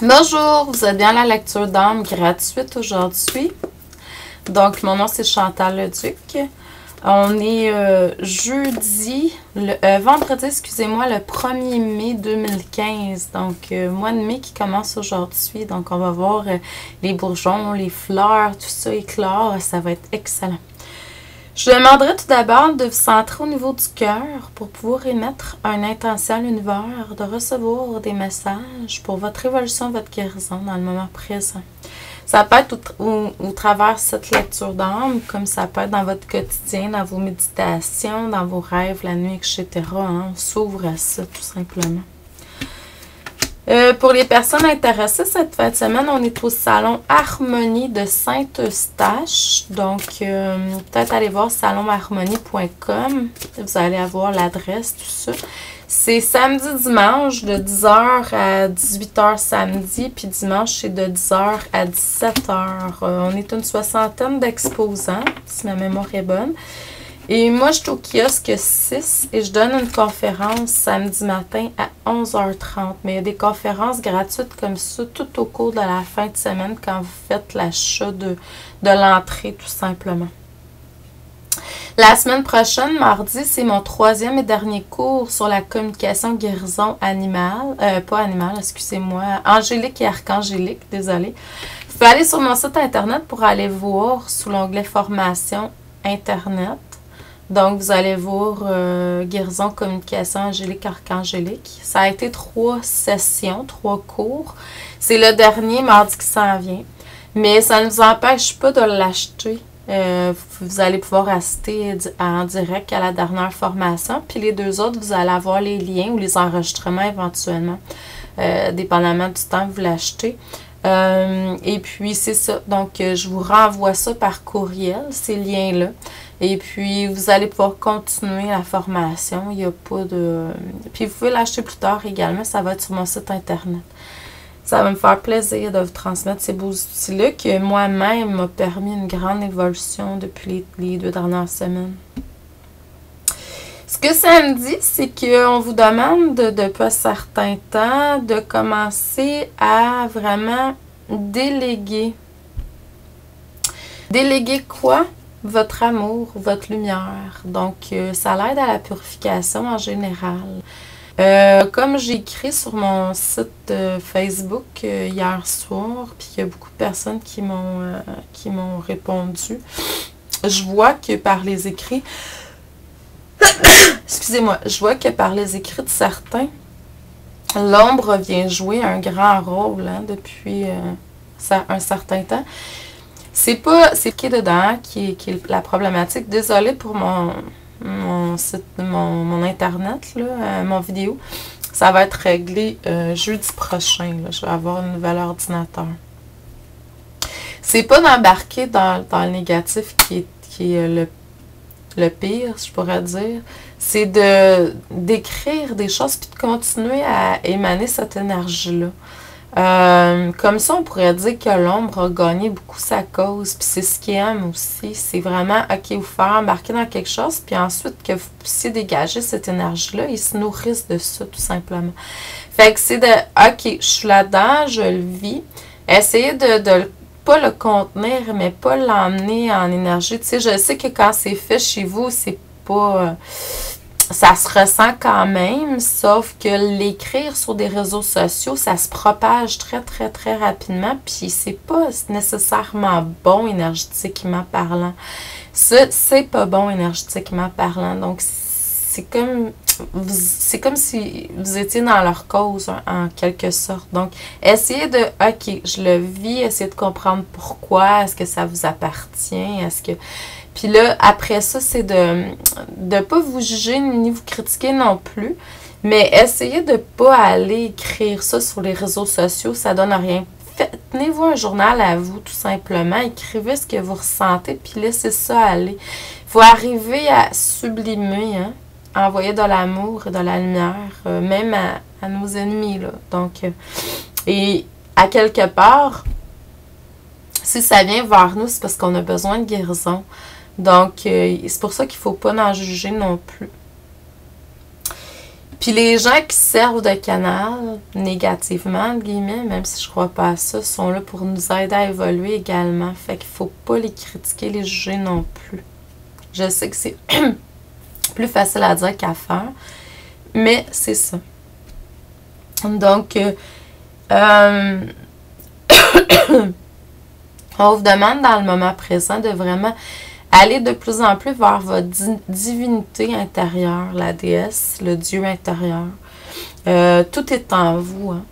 Bonjour, vous êtes bien à la lecture d'âme gratuite aujourd'hui. Donc, mon nom c'est Chantal Leduc. On est vendredi, excusez-moi, le 1er mai 2015. Donc, mois de mai qui commence aujourd'hui. Donc, on va voir les bourgeons, les fleurs, tout ça éclore. Ça va être excellent. Je demanderai tout d'abord de vous centrer au niveau du cœur pour pouvoir émettre une intention à l'univers, de recevoir des messages pour votre évolution, votre guérison dans le moment présent. Ça peut être au travers cette lecture d'âme, comme ça peut être dans votre quotidien, dans vos méditations, dans vos rêves, la nuit, etc. On s'ouvre à ça, tout simplement. Pour les personnes intéressées, cette fin de semaine, on est au salon Harmonie de Saint-Eustache. Donc, peut-être aller voir salonharmonie.com. Vous allez avoir l'adresse, tout ça. C'est samedi-dimanche de 10h à 18h samedi, puis dimanche, c'est de 10h à 17h. On est une soixantaine d'exposants, si ma mémoire est bonne. Et moi, je suis au kiosque 6 et je donne une conférence samedi matin à 11h30. Mais il y a des conférences gratuites comme ça tout au cours de la fin de semaine quand vous faites l'achat de l'entrée, tout simplement. La semaine prochaine, mardi, c'est mon 3e et dernier cours sur la communication guérison animale. Pas animale, excusez-moi. Angélique et archangélique, désolée. Vous pouvez aller sur mon site internet pour aller voir sous l'onglet formation internet. Donc, vous allez voir guérison, communication, angélique, archangélique. Ça a été 3 sessions, 3 cours. C'est le dernier mardi qui s'en vient. Mais ça ne vous empêche pas de l'acheter. Vous allez pouvoir assister en direct à la dernière formation. Puis les 2 autres, vous allez avoir les liens ou les enregistrements éventuellement, dépendamment du temps que vous l'achetez. Et puis, c'est ça. Donc, je vous renvoie ça par courriel, ces liens-là. Et puis, vous allez pouvoir continuer la formation. Il n'y a pas de... Puis, vous pouvez l'acheter plus tard également. Ça va être sur mon site internet. Ça va me faire plaisir de vous transmettre ces beaux outils-là que moi-même m'a permis une grande évolution depuis les 2 dernières semaines. Ce que ça me dit, c'est qu'on vous demande depuis un certain temps de commencer à vraiment déléguer. Déléguer quoi? Votre amour, votre lumière. Donc, ça l'aide à la purification en général. Comme j'ai écrit sur mon site Facebook hier soir, puis il y a beaucoup de personnes qui m'ont répondu, je vois que par les écrits, excusez-moi, je vois que par les écrits de certains, l'ombre vient jouer un grand rôle depuis un certain temps. C'est qui est dedans qui est la problématique. Désolée pour mon site, mon internet, là, mon vidéo. Ça va être réglé jeudi prochain. Là. Je vais avoir un nouvel ordinateur. C'est pas d'embarquer dans le négatif qui est le pire, je pourrais dire. C'est d'écrire des choses puis de continuer à émaner cette énergie-là. Comme ça, on pourrait dire que l'ombre a gagné beaucoup sa cause, puis c'est ce qu'il aime aussi. C'est vraiment, ok, vous faire embarquer dans quelque chose, puis ensuite que vous puissiez dégager cette énergie-là, ils se nourrissent de ça, tout simplement. Fait que c'est de, ok, je suis là-dedans, je le vis. Essayez de pas le contenir, mais pas l'emmener en énergie. Tu sais, je sais que quand c'est fait chez vous, c'est pas... ça se ressent quand même, sauf que l'écrire sur des réseaux sociaux, ça se propage très, très, très rapidement, puis c'est pas nécessairement bon énergétiquement parlant. Ça, c'est pas bon énergétiquement parlant. Donc, c'est comme si vous étiez dans leur cause, en quelque sorte. Donc, essayez de, ok, je le vis, essayez de comprendre pourquoi, est-ce que ça vous appartient, est-ce que... Puis là, après ça, c'est de ne pas vous juger ni vous critiquer non plus, mais essayez de ne pas aller écrire ça sur les réseaux sociaux, ça donne rien. Tenez-vous un journal à vous, tout simplement. Écrivez ce que vous ressentez, puis laissez ça aller. Il faut arriver à sublimer, hein, à envoyer de l'amour et de la lumière, même à nos ennemis, là. Donc, et à quelque part, si ça vient vers nous, c'est parce qu'on a besoin de guérison. Donc, c'est pour ça qu'il ne faut pas en juger non plus. Puis les gens qui servent de canal négativement, entre guillemets, même si je crois pas à ça, sont là pour nous aider à évoluer également. Fait qu'il faut pas les critiquer, les juger non plus. Je sais que c'est plus facile à dire qu'à faire, mais c'est ça. Donc, on vous demande dans le moment présent de vraiment aller de plus en plus vers votre divinité intérieure, la déesse, le Dieu intérieur. Tout est en vous. Hein.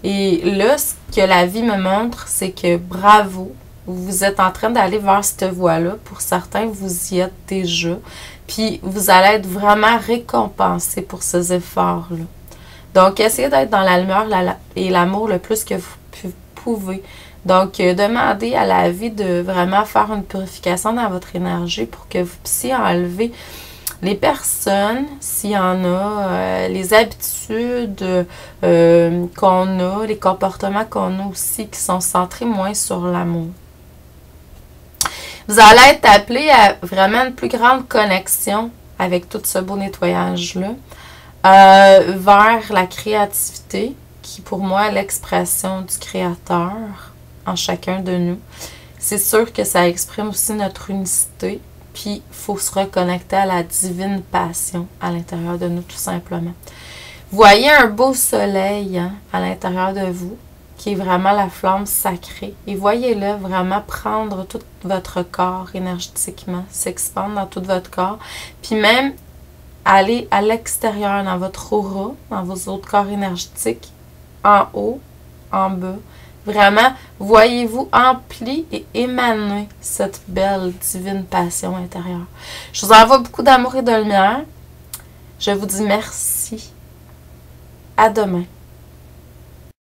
Et là, ce que la vie me montre, c'est que bravo, vous êtes en train d'aller vers cette voie-là. Pour certains, vous y êtes déjà. Puis, vous allez être vraiment récompensé pour ces efforts-là. Donc, essayez d'être dans la lumière et l'amour le plus que vous pouvez. Donc, demandez à la vie de vraiment faire une purification dans votre énergie pour que vous puissiez enlever les personnes, s'il y en a, les habitudes qu'on a, les comportements qu'on a aussi qui sont centrés moins sur l'amour. Vous allez être appelé à vraiment une plus grande connexion avec tout ce beau nettoyage-là. Vers la créativité, qui pour moi est l'expression du Créateur en chacun de nous. C'est sûr que ça exprime aussi notre unicité, puis il faut se reconnecter à la divine passion à l'intérieur de nous, tout simplement. Voyez un beau soleil hein, à l'intérieur de vous, qui est vraiment la flamme sacrée, et voyez-le vraiment prendre tout votre corps énergétiquement, s'expandre dans tout votre corps, puis même aller à l'extérieur, dans votre aura, dans vos autres corps énergétiques, en haut, en bas. Vraiment, voyez-vous empli et émaner cette belle, divine passion intérieure. Je vous envoie beaucoup d'amour et de lumière. Je vous dis merci. À demain.